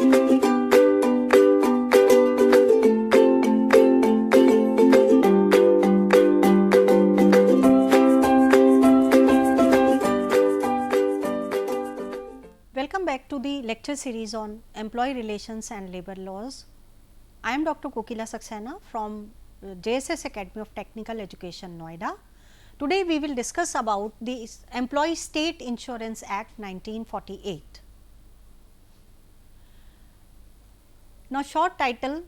Welcome back to the lecture series on employee relations and labor laws. I am Dr. Kokila Saxena from JSS Academy of Technical Education, Noida. Today we will discuss about the Employee State Insurance Act 1948. Now, short title: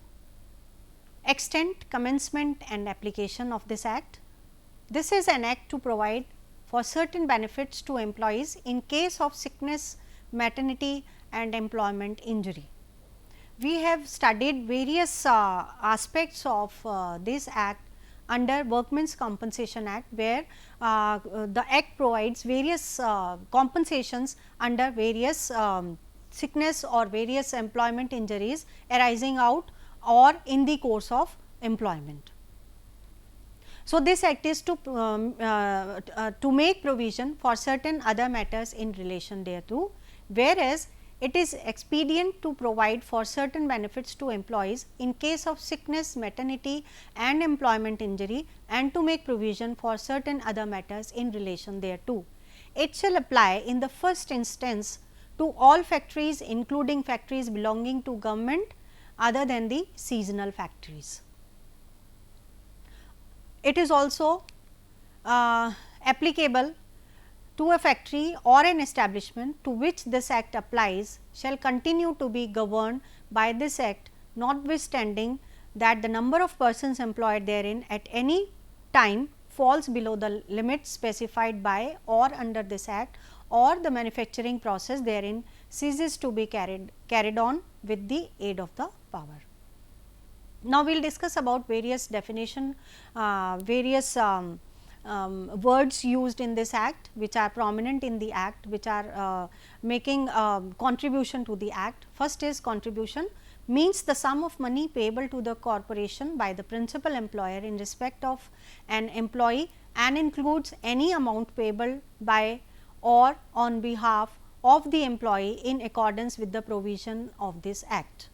Extent, Commencement and Application of this Act. This is an act to provide for certain benefits to employees in case of sickness, maternity and employment injury. We have studied various aspects of this act under Workmen's Compensation Act, where the act provides various compensations under various sickness or various employment injuries arising out or in the course of employment. So, this act is to make provision for certain other matters in relation thereto, whereas it is expedient to provide for certain benefits to employees in case of sickness, maternity and employment injury, and to make provision for certain other matters in relation thereto. It shall apply in the first instance to all factories, including factories belonging to government other than the seasonal factories. It is also applicable to a factory or an establishment to which this act applies shall continue to be governed by this act, notwithstanding that the number of persons employed therein at any time falls below the limits specified by or under this act, or the manufacturing process therein ceases to be carried on with the aid of the power. Now, we will discuss about various definition, various words used in this act which are prominent in the act, which are making contribution to the act. First is contribution, means the sum of money payable to the corporation by the principal employer in respect of an employee, and includes any amount payable by or on behalf of the employee in accordance with the provision of this act.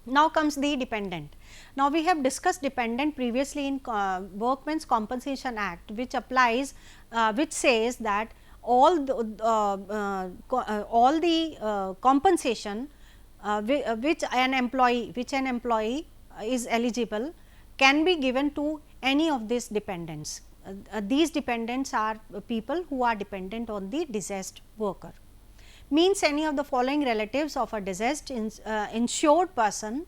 Now comes the dependent. Now, we have discussed dependent previously in Workmen's Compensation Act, which applies, which says that all the compensation which an employee is eligible can be given to any of these dependents. These dependents are people who are dependent on the deceased worker. Means any of the following relatives of a deceased insured person,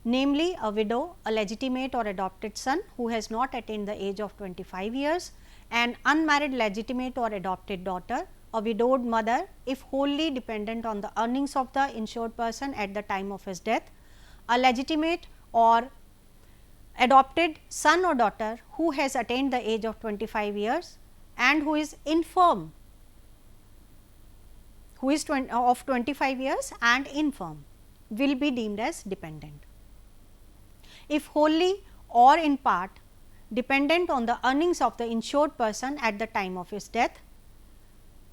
namely a widow, a legitimate or adopted son who has not attained the age of 25 years, an unmarried legitimate or adopted daughter, a widowed mother if wholly dependent on the earnings of the insured person at the time of his death, a legitimate or adopted son or daughter who has attained the age of 25 years and who is infirm, who is of 25 years and infirm, will be deemed as dependent. If wholly or in part dependent on the earnings of the insured person at the time of his death,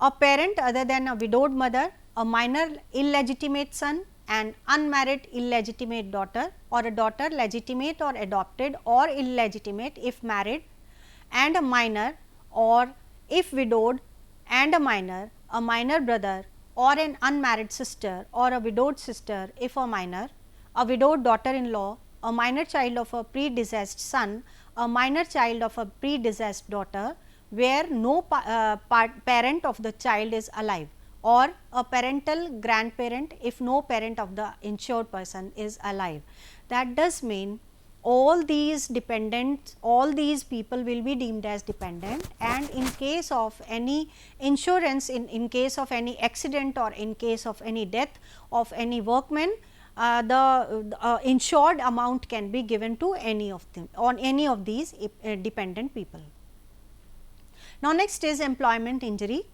a parent other than a widowed mother, a minor illegitimate son, an unmarried illegitimate daughter, or a daughter legitimate or adopted or illegitimate if married and a minor, or if widowed and a minor brother, or an unmarried sister or a widowed sister if a minor, a widowed daughter-in-law, a minor child of a predeceased son, a minor child of a predeceased daughter, where no parent of the child is alive, or a parental grandparent if no parent of the insured person is alive. That does mean all these dependents, all these people will be deemed as dependent, and in case of any insurance, in case of any accident or in case of any death of any workman, the insured amount can be given to any of them, on any of these dependent people. Now, next is employment injury,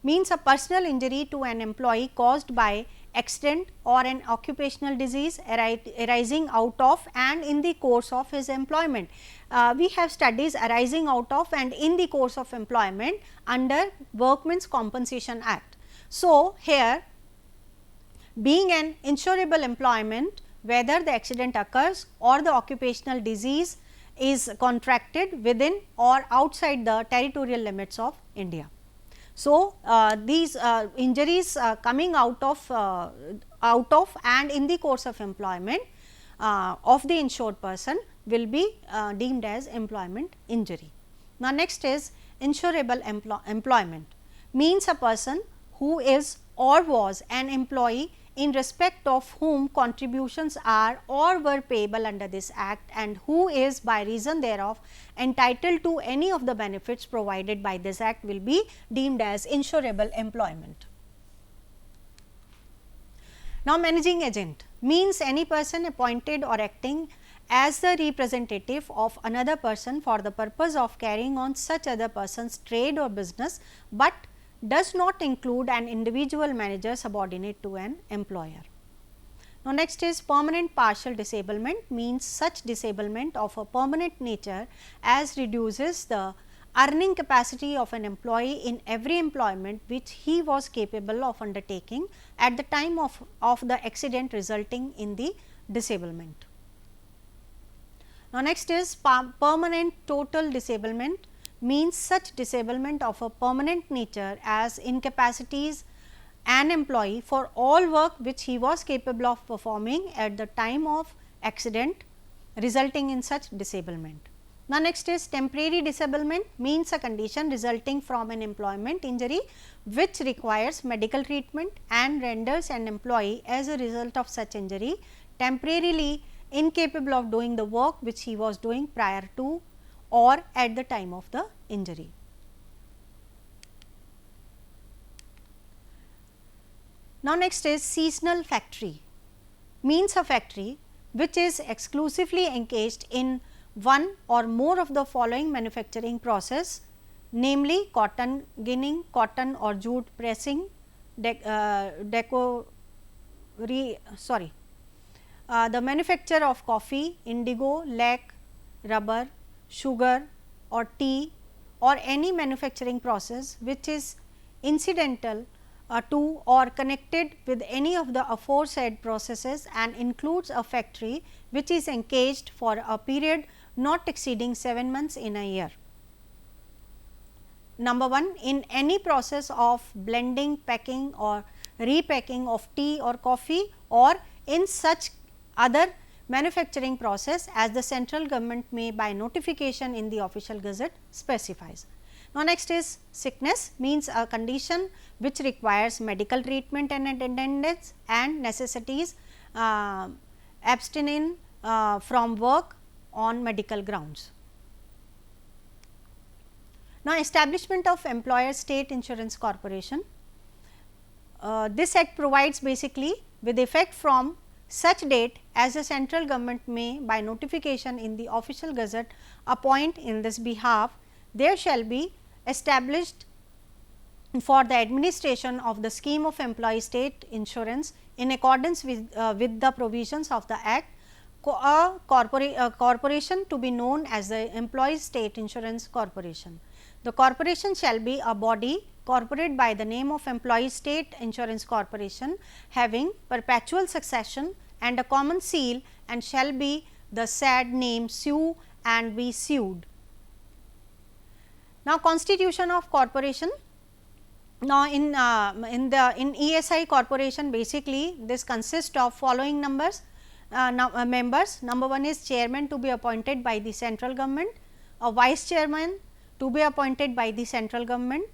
means a personal injury to an employee caused by accident or an occupational disease arising out of and in the course of his employment. We have studies arising out of and in the course of employment under Workmen's Compensation Act. So, here being an insurable employment whether the accident occurs or the occupational disease is contracted within or outside the territorial limits of India. So, these injuries coming out of and in the course of employment of the insured person will be deemed as employment injury. Now, next is insurable employment, means a person who is or was an employee in respect of whom contributions are or were payable under this act and who is by reason thereof entitled to any of the benefits provided by this act will be deemed as insurable employment. Now, managing agent means any person appointed or acting as the representative of another person for the purpose of carrying on such other person's trade or business, but does not include an individual manager subordinate to an employer. Now, next is permanent partial disablement, means such disablement of a permanent nature as reduces the earning capacity of an employee in every employment which he was capable of undertaking at the time of the accident resulting in the disablement. Now, next is permanent total disablement, means such disablement of a permanent nature as incapacitates an employee for all work which he was capable of performing at the time of accident resulting in such disablement. Now, next is temporary disablement, means a condition resulting from an employment injury which requires medical treatment and renders an employee as a result of such injury temporarily incapable of doing the work which he was doing prior to or at the time of the injury. Now, next is seasonal factory, means a factory which is exclusively engaged in one or more of the following manufacturing process, namely cotton ginning, cotton or jute pressing, the manufacture of coffee, indigo, lac, rubber, sugar or tea or any manufacturing process which is incidental to or connected with any of the aforesaid processes and includes a factory which is engaged for a period not exceeding 7 months in a year. Number 1, in any process of blending, packing or repacking of tea or coffee or in such other manufacturing process as the central government may by notification in the official gazette specifies. Now, next is sickness, means a condition which requires medical treatment and attendance and necessities abstaining from work on medical grounds. Now, establishment of employer state insurance corporation. This act provides basically with effect from such date as the central government may by notification in the official gazette appoint in this behalf, there shall be established for the administration of the scheme of employee state insurance in accordance with the provisions of the act, a corporation to be known as the Employee State Insurance Corporation. The corporation shall be a body corporate by the name of Employee State Insurance Corporation having perpetual succession and a common seal and shall be the said name sue and be sued. Now, constitution of corporation. Now, in ESI corporation basically this consists of following members. Number 1 is chairman to be appointed by the central government, a vice chairman to be appointed by the central government,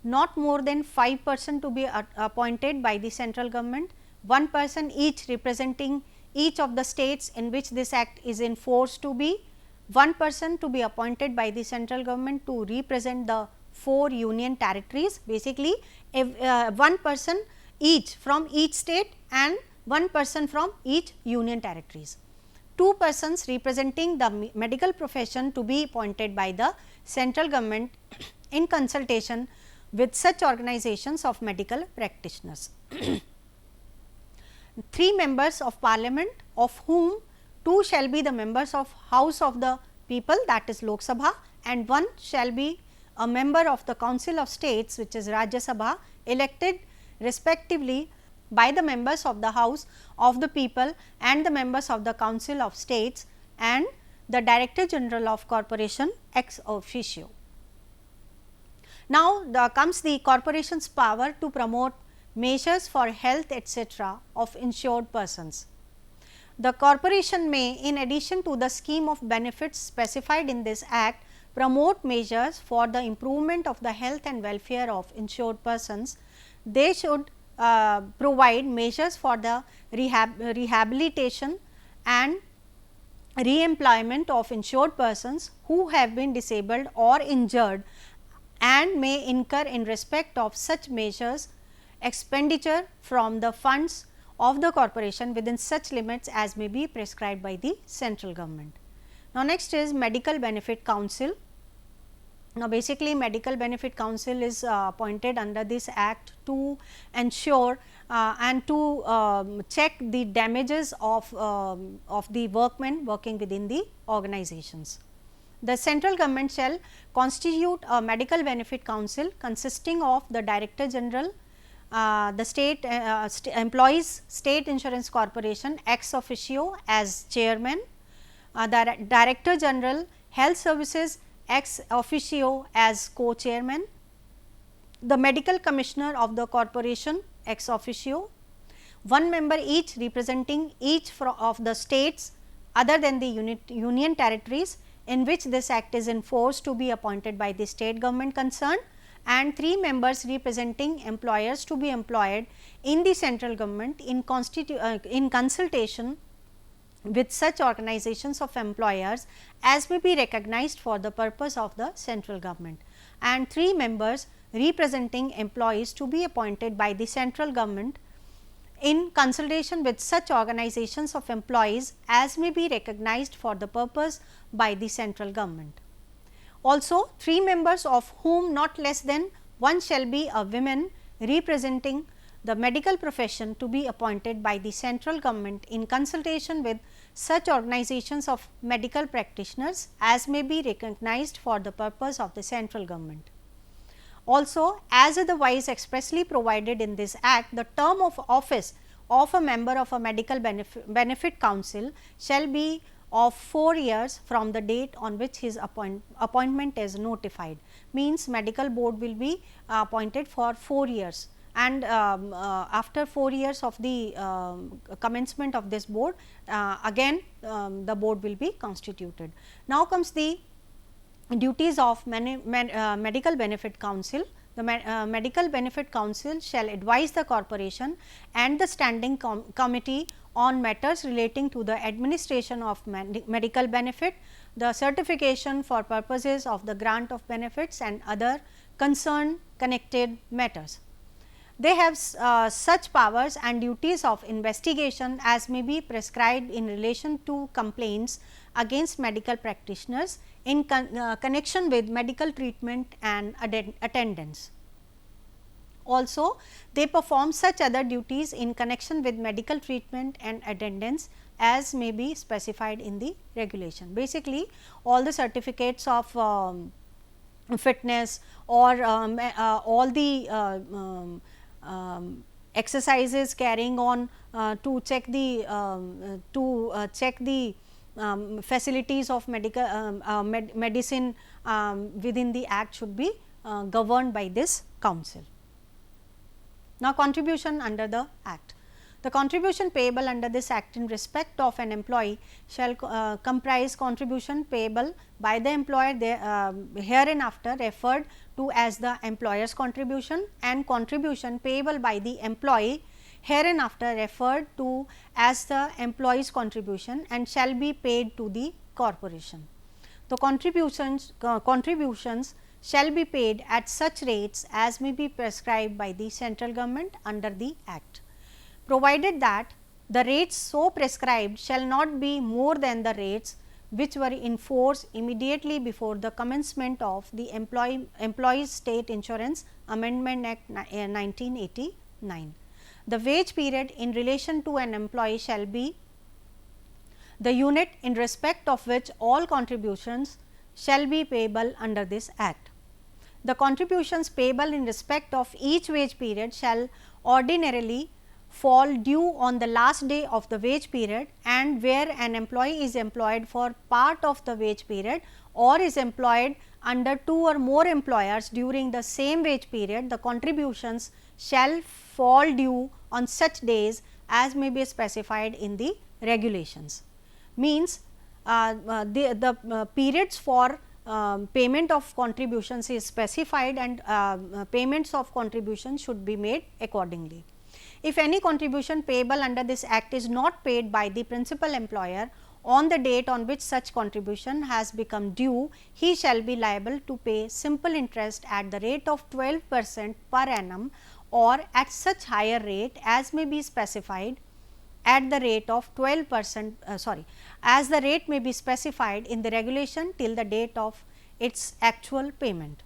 not more than 5% to be appointed by the central government, 1 person each representing each of the states in which this act is in force to be, 1 person to be appointed by the central government to represent the 4 union territories, basically 1 person each from each state and 1 person from each union territories. 2 persons representing the medical profession to be appointed by the central government in consultation with such organizations of medical practitioners. 3 members of parliament, of whom 2 shall be the members of House of the People, that is Lok Sabha, and 1 shall be a member of the Council of States, which is Rajya Sabha, elected respectively by the members of the House of the People and the members of the Council of States and the Director General of Corporation ex officio. Now, comes the corporation's power to promote measures for health etc. of insured persons. The corporation may, in addition to the scheme of benefits specified in this act, promote measures for the improvement of the health and welfare of insured persons. They should provide measures for the rehabilitation and re-employment of insured persons who have been disabled or injured, and may incur in respect of such measures expenditure from the funds of the corporation within such limits as may be prescribed by the central government. Now, next is Medical Benefit Council. Now, basically Medical Benefit Council is appointed under this act to ensure and to check the damages of the workmen working within the organizations. The central government shall constitute a Medical Benefit Council consisting of the Director General, the State Employees State Insurance Corporation ex officio as chairman, the Director General Health Services ex officio as co-chairman, the Medical Commissioner of the corporation ex officio, one member each representing each of the states other than the union territories in which this act is enforced to be appointed by the state government concerned, and 3 members representing employers to be employed in the central government in consultation with such organizations of employers as may be recognized for the purpose of the central government, and 3 members representing employees to be appointed by the central government in consultation with such organizations of employees as may be recognized for the purpose by the central government. Also, 3 members of whom not less than 1 shall be a woman representing the medical profession to be appointed by the central government in consultation with such organizations of medical practitioners as may be recognized for the purpose of the central government. Also, as otherwise expressly provided in this act, the term of office of a member of a medical benefit council shall be of 4 years from the date on which his appointment is notified. Means medical board will be appointed for 4 years, and after 4 years of the commencement of this board, again the board will be constituted. Now, comes the duties of medical benefit council. The medical benefit council shall advise the corporation and the standing committee on matters relating to the administration of medical benefit, the certification for purposes of the grant of benefits and other concerned connected matters. They have such powers and duties of investigation as may be prescribed in relation to complaints against medical practitioners in connection with medical treatment and attendance. Also, they perform such other duties in connection with medical treatment and attendance as may be specified in the regulation. Basically, all the certificates of fitness or all the exercises carrying on to check the facilities of medicine within the act should be governed by this council. Now, contribution under the act. The contribution payable under this act in respect of an employee shall comprise contribution payable by the employer hereinafter referred to as the employer's contribution, and contribution payable by the employee hereinafter referred to as the employee's contribution and shall be paid to the corporation. The contributions shall be paid at such rates as may be prescribed by the central government under the act, provided that the rates so prescribed shall not be more than the rates which were in force immediately before the commencement of the Employees State Insurance Amendment Act 1989. The wage period in relation to an employee shall be the unit in respect of which all contributions shall be payable under this act. The contributions payable in respect of each wage period shall ordinarily fall due on the last day of the wage period, and where an employee is employed for part of the wage period or is employed under 2 or more employers during the same wage period, the contributions shall fall due on such days as may be specified in the regulations. Means the periods for payment of contributions is specified, and payments of contributions should be made accordingly. If any contribution payable under this act is not paid by the principal employer on the date on which such contribution has become due, he shall be liable to pay simple interest at the rate of 12% per annum, or at such higher rate as may be specified at the rate of 12% as the rate may be specified in the regulation till the date of its actual payment.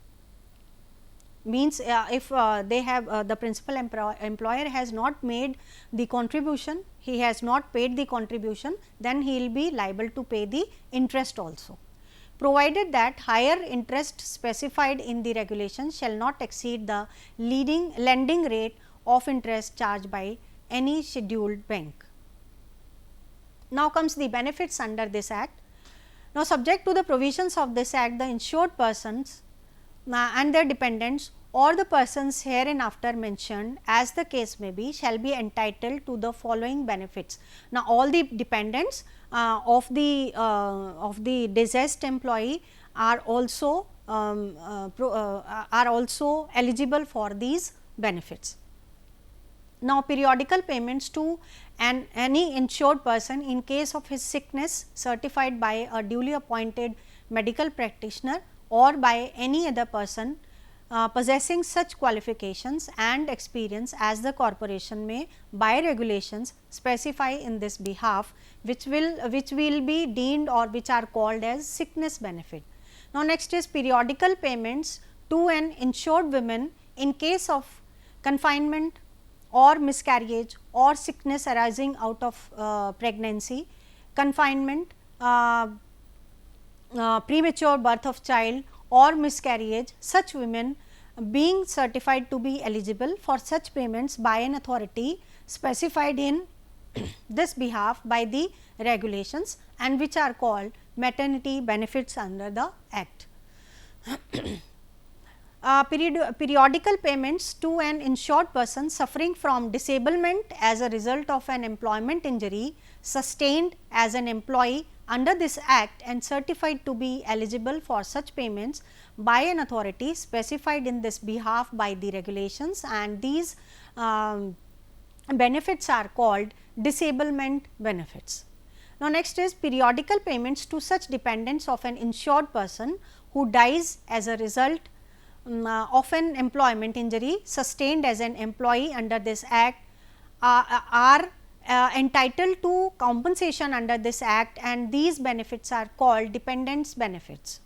Means if they have the principal employer has not made the contribution, he has not paid the contribution, then he will be liable to pay the interest also, provided that higher interest specified in the regulation shall not exceed the lending rate of interest charged by any scheduled bank. Now comes the benefits under this act. Now, subject to the provisions of this act, the insured persons and their dependents or the persons hereinafter mentioned, as the case may be, shall be entitled to the following benefits. Now, all the dependents of the deceased employee are also eligible for these benefits. Now, periodical payments to any insured person in case of his sickness certified by a duly appointed medical practitioner or by any other person possessing such qualifications and experience as the corporation may by regulations specify in this behalf, which will be deemed or which are called as sickness benefit. Now, next is periodical payments to an insured woman in case of confinement or miscarriage or sickness arising out of pregnancy, confinement, premature birth of child or miscarriage. Such women being certified to be eligible for such payments by an authority specified in this behalf by the regulations, and which are called maternity benefits under the act. Periodical payments to an insured person suffering from disablement as a result of an employment injury sustained as an employee under this act and certified to be eligible for such payments by an authority specified in this behalf by the regulations, and these benefits are called disablement benefits. Now, next is periodical payments to such dependents of an insured person who dies as a result of an employment injury sustained as an employee under this act are entitled to compensation under this act, and these benefits are called dependents benefits.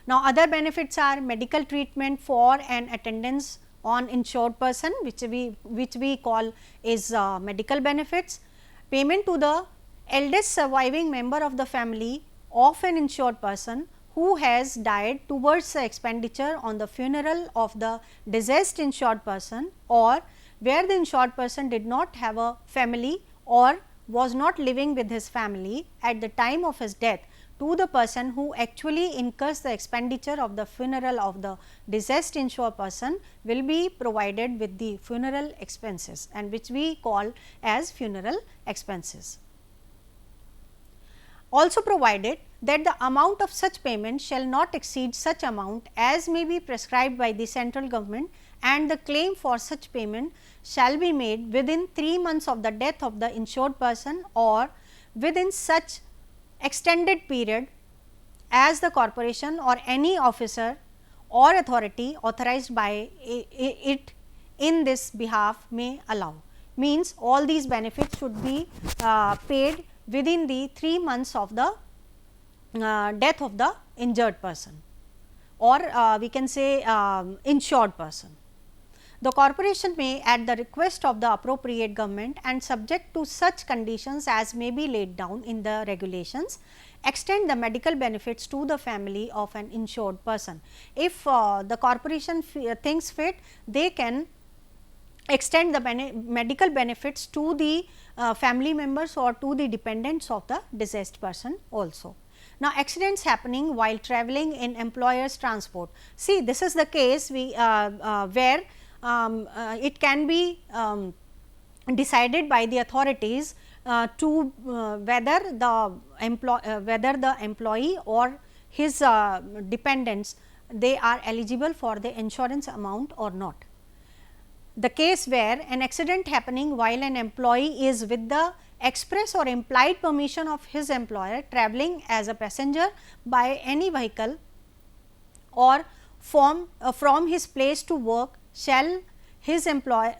Now, other benefits are medical treatment for an attendance on insured person, which we call is medical benefits, payment to the eldest surviving member of the family of an insured person who has died towards the expenditure on the funeral of the deceased insured person, or where the insured person did not have a family or was not living with his family at the time of his death, to the person who actually incurs the expenditure of the funeral of the deceased insured person will be provided with the funeral expenses, and which we call as funeral expenses. Also provided that the amount of such payment shall not exceed such amount as may be prescribed by the central government, and the claim for such payment shall be made within 3 months of the death of the insured person or within such extended period as the corporation or any officer or authority authorized by it in this behalf may allow. Means all these benefits should be paid within the 3 months of the death of the injured person, or we can say insured person. The corporation may, at the request of the appropriate government and subject to such conditions as may be laid down in the regulations, extend the medical benefits to the family of an insured person. If the corporation thinks fit, they can extend the medical benefits to the family members or to the dependents of the deceased person also. Now, accidents happening while traveling in employer's transport. See, this is the case where it can be decided by the authorities to whether the employee or his dependents, they are eligible for the insurance amount or not. The case where an accident happening while an employee is with the express or implied permission of his employer travelling as a passenger by any vehicle or from his place to work, shall his employer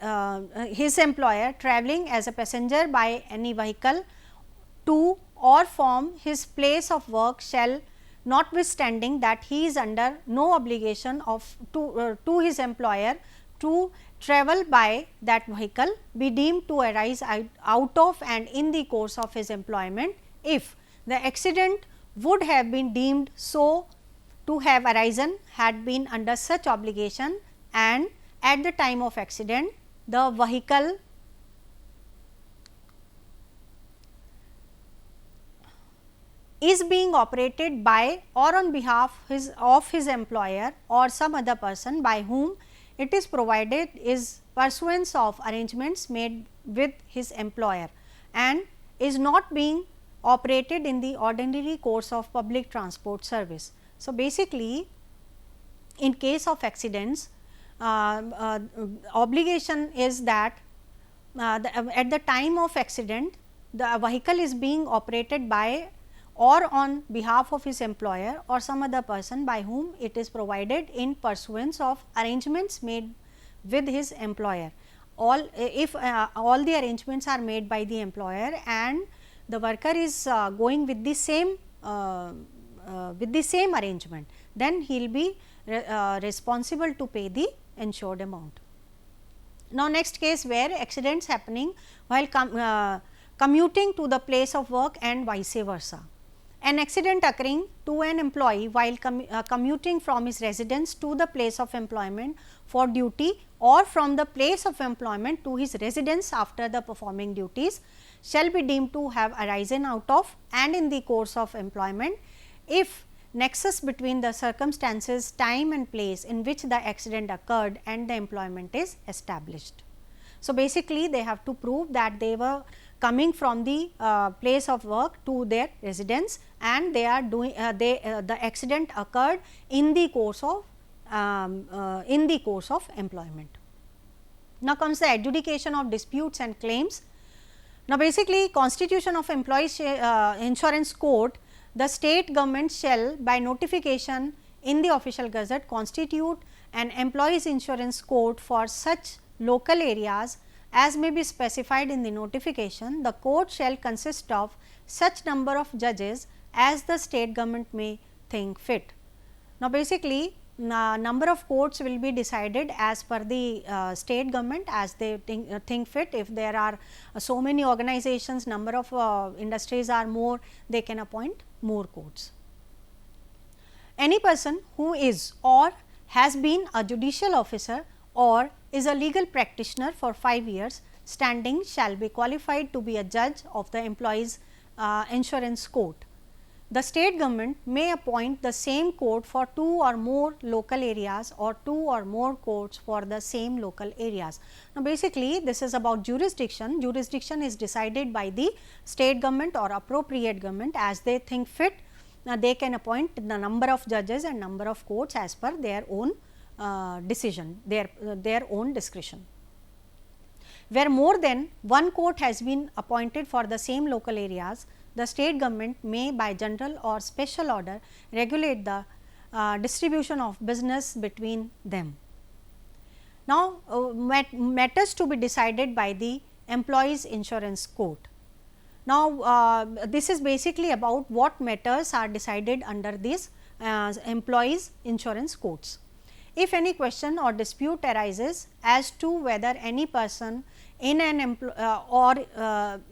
travelling as a passenger by any vehicle to or from his place of work shall, notwithstanding that he is under no obligation of to his employer to travel by that vehicle, be deemed to arise out of and in the course of his employment, if the accident would have been deemed so to have arisen had been under such obligation, and at the time of accident the vehicle is being operated by or on behalf of his employer or some other person by whom it is provided is pursuance of arrangements made with his employer and is not being operated in the ordinary course of public transport service. So, basically in case of accidents, obligation is that at the time of accident the vehicle is being operated by or on behalf of his employer or some other person by whom it is provided in pursuance of arrangements made with his employer. If all the arrangements are made by the employer and the worker is going with the same arrangement, then he will be responsible to pay the insured amount. Now, next case where accidents happening while commuting to the place of work and vice versa. An accident occurring to an employee while commuting from his residence to the place of employment for duty or from the place of employment to his residence after the performing duties shall be deemed to have arisen out of and in the course of employment, if nexus between the circumstances, time and place in which the accident occurred and the employment is established. So, basically they have to prove that they were coming from the place of work to their residence and they are doing the accident occurred in the course of employment. Now, comes the adjudication of disputes and claims. Now, basically Constitution of Employees Insurance Code, the state government shall by notification in the official gazette constitute an employees insurance code for such local areas as may be specified in the notification. The code shall consist of such number of judges as the state government may think fit. Now, basically number of courts will be decided as per the state government as they think fit. If there are so many organizations, number of industries are more, they can appoint more courts. Any person who is or has been a judicial officer or is a legal practitioner for 5 years standing shall be qualified to be a judge of the employees insurance court. The state government may appoint the same court for 2 or more local areas or 2 or more courts for the same local areas. Now, basically this is about jurisdiction. Jurisdiction is decided by the state government or appropriate government as they think fit. Now, they can appoint the number of judges and number of courts as per their own decision, their own discretion. Where more than one court has been appointed for the same local areas, the state government may by general or special order regulate the distribution of business between them. Now, matters to be decided by the employees insurance court. Now, this is basically about what matters are decided under these employees insurance courts. If any question or dispute arises as to whether any person in an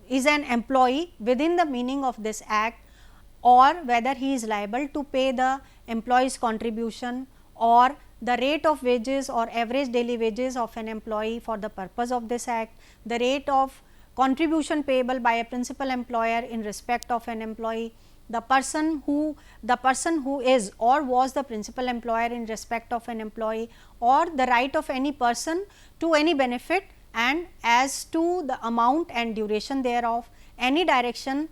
is an employee within the meaning of this act, or whether he is liable to pay the employee's contribution or the rate of wages or average daily wages of an employee for the purpose of this act, the rate of contribution payable by a principal employer in respect of an employee, the person who is or was the principal employer in respect of an employee, or the right of any person to any benefit and as to the amount and duration thereof, any direction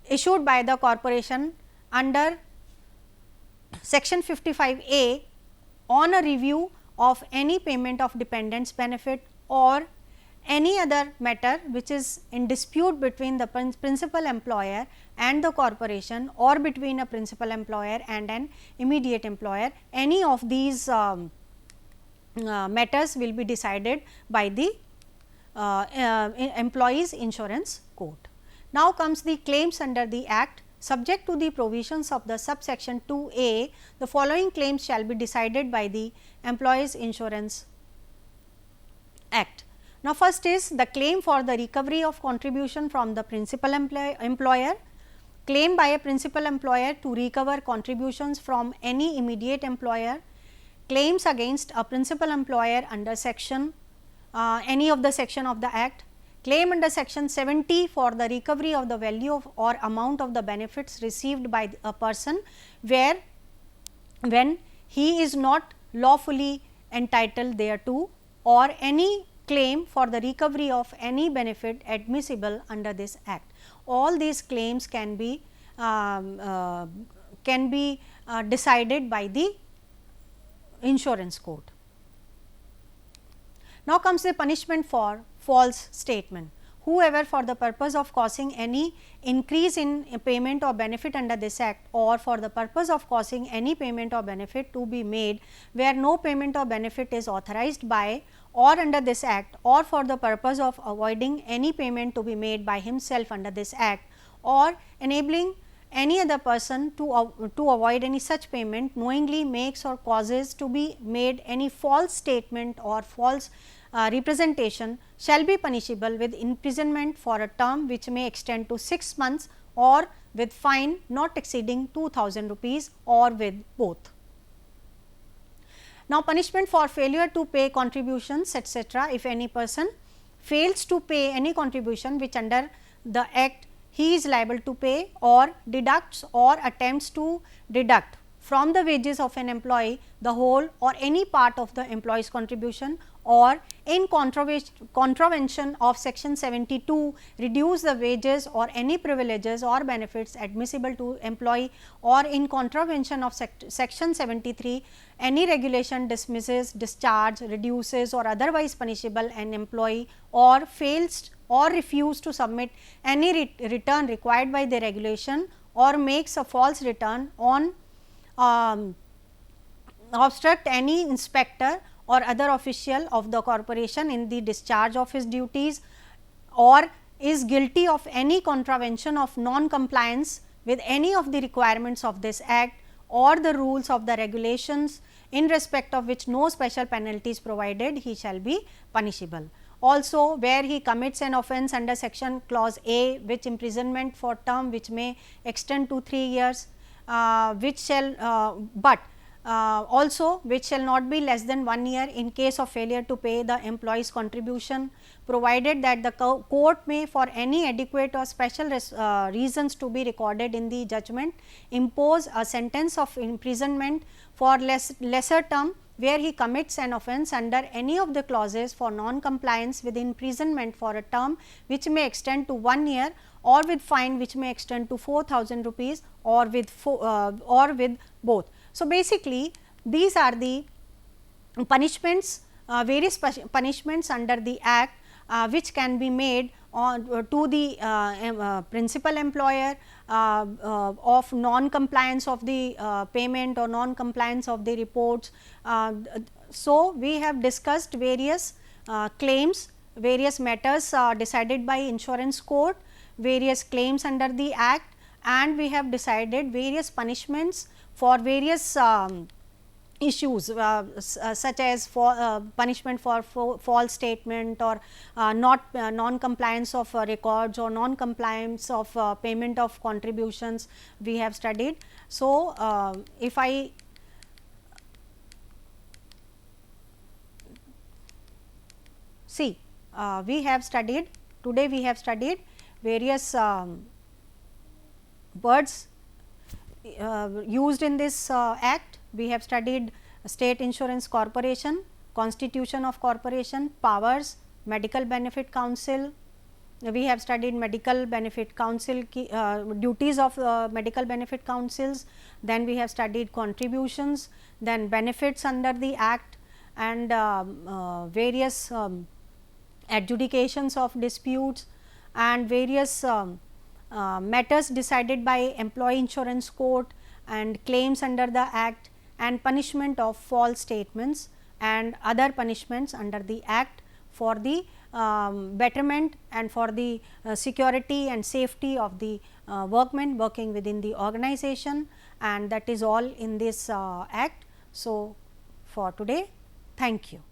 issued by the corporation under section 55A on a review of any payment of dependents benefit or any other matter which is in dispute between the principal employer and the corporation or between a principal employer and an immediate employer. Any of these matters will be decided by the Employees Insurance Court. Now comes the claims under the act. Subject to the provisions of the subsection 2A, the following claims shall be decided by the Employees Insurance Act. Now, first is the claim for the recovery of contribution from the principal employer, claim by a principal employer to recover contributions from any immediate employer, claims against a principal employer under section any of the section of the act, claim under section 70 for the recovery of the value of or amount of the benefits received by a person where when he is not lawfully entitled thereto, or any claim for the recovery of any benefit admissible under this act. All these claims can be decided by the insurance court. Now comes the punishment for false statement. Whoever for the purpose of causing any increase in payment or benefit under this act, or for the purpose of causing any payment or benefit to be made where no payment or benefit is authorized by or under this act, or for the purpose of avoiding any payment to be made by himself under this act, or enabling any other person to avoid any such payment, knowingly makes or causes to be made any false statement or false representation, shall be punishable with imprisonment for a term which may extend to 6 months or with fine not exceeding 2000 rupees, or with both. Now, punishment for failure to pay contributions etc. If any person fails to pay any contribution which under the act he is liable to pay, or deducts or attempts to deduct from the wages of an employee the whole or any part of the employee's contribution, or in contravention of section 72 reduce the wages or any privileges or benefits admissible to employee, or in contravention of section 73 any regulation dismisses, discharge, reduces or otherwise punishable an employee, or fails or refuse to submit any return required by the regulation, or makes a false return on obstruct any inspector or other official of the corporation in the discharge of his duties, or is guilty of any contravention of non-compliance with any of the requirements of this act or the rules of the regulations in respect of which no special penalty is provided, he shall be punishable. Also, where he commits an offence under section clause A, which imprisonment for term which may extend to 3 years, which shall also which shall not be less than 1 year in case of failure to pay the employee's contribution, provided that the court may for any adequate or special reasons to be recorded in the judgment impose a sentence of imprisonment for lesser term where he commits an offence under any of the clauses for non-compliance with imprisonment for a term which may extend to 1 year, or with fine which may extend to 4,000 rupees, or with both. So, basically these are the punishments, various punishments under the act which can be made on to the principal employer of non-compliance of the payment or non-compliance of the reports. So, we have discussed various claims, various matters decided by insurance court, various claims under the act, and we have decided various punishments for various issues such as for punishment for false statement, or non-compliance of records, or non-compliance of payment of contributions we have studied. So, if I see, we have studied today, we have studied various words used in this act. We have studied State Insurance Corporation, Constitution of Corporation, powers, Medical Benefit Council. We have studied Medical Benefit Council duties of Medical Benefit Councils. Then we have studied contributions, then benefits under the act, and various adjudications of disputes, and various matters decided by Employee Insurance Court, and claims under the act, and punishment of false statements and other punishments under the act for the betterment and for the security and safety of the workmen working within the organization, and that is all in this act. So, for today, thank you.